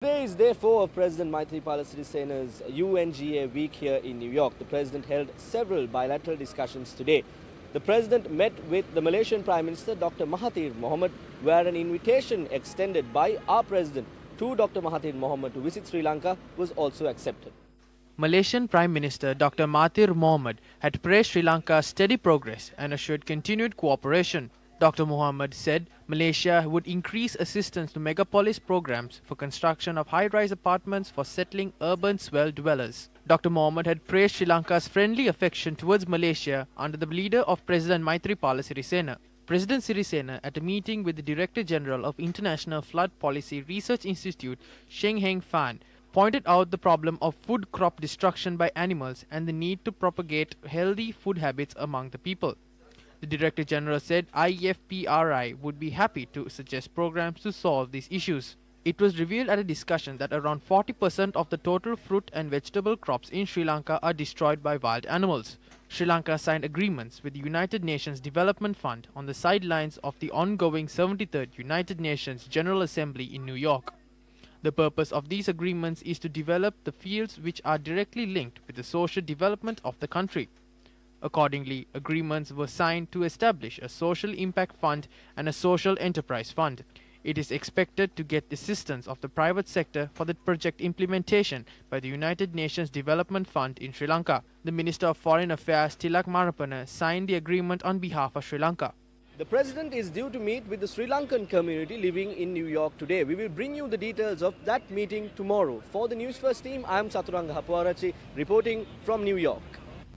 Today is day 4 of President Maithripala Sirisena's UNGA week here in New York. The President held several bilateral discussions today. The President met with the Malaysian Prime Minister Dr. Mahathir Mohamad, where an invitation extended by our President to Dr. Mahathir Mohamad to visit Sri Lanka was also accepted. Malaysian Prime Minister Dr. Mahathir Mohamad had praised Sri Lanka's steady progress and assured continued cooperation. Dr. Mohamad said Malaysia would increase assistance to megapolis programs for construction of high-rise apartments for settling urban swell dwellers. Dr. Mohamad had praised Sri Lanka's friendly affection towards Malaysia under the leader of President Maithripala Sirisena. President Sirisena, at a meeting with the Director General of International Flood Policy Research Institute, Sheng Heng Fan, pointed out the problem of food crop destruction by animals and the need to propagate healthy food habits among the people. The Director General said IFPRI would be happy to suggest programs to solve these issues. It was revealed at a discussion that around 40% of the total fruit and vegetable crops in Sri Lanka are destroyed by wild animals. Sri Lanka signed agreements with the United Nations Development Fund on the sidelines of the ongoing 73rd United Nations General Assembly in New York. The purpose of these agreements is to develop the fields which are directly linked with the social development of the country. Accordingly, agreements were signed to establish a social impact fund and a social enterprise fund. It is expected to get assistance of the private sector for the project implementation by the United Nations Development Fund in Sri Lanka. The Minister of Foreign Affairs Tilak Marapana signed the agreement on behalf of Sri Lanka. The President is due to meet with the Sri Lankan community living in New York today. We will bring you the details of that meeting tomorrow. For the News First team, I am Saturanga Hapuarachi reporting from New York.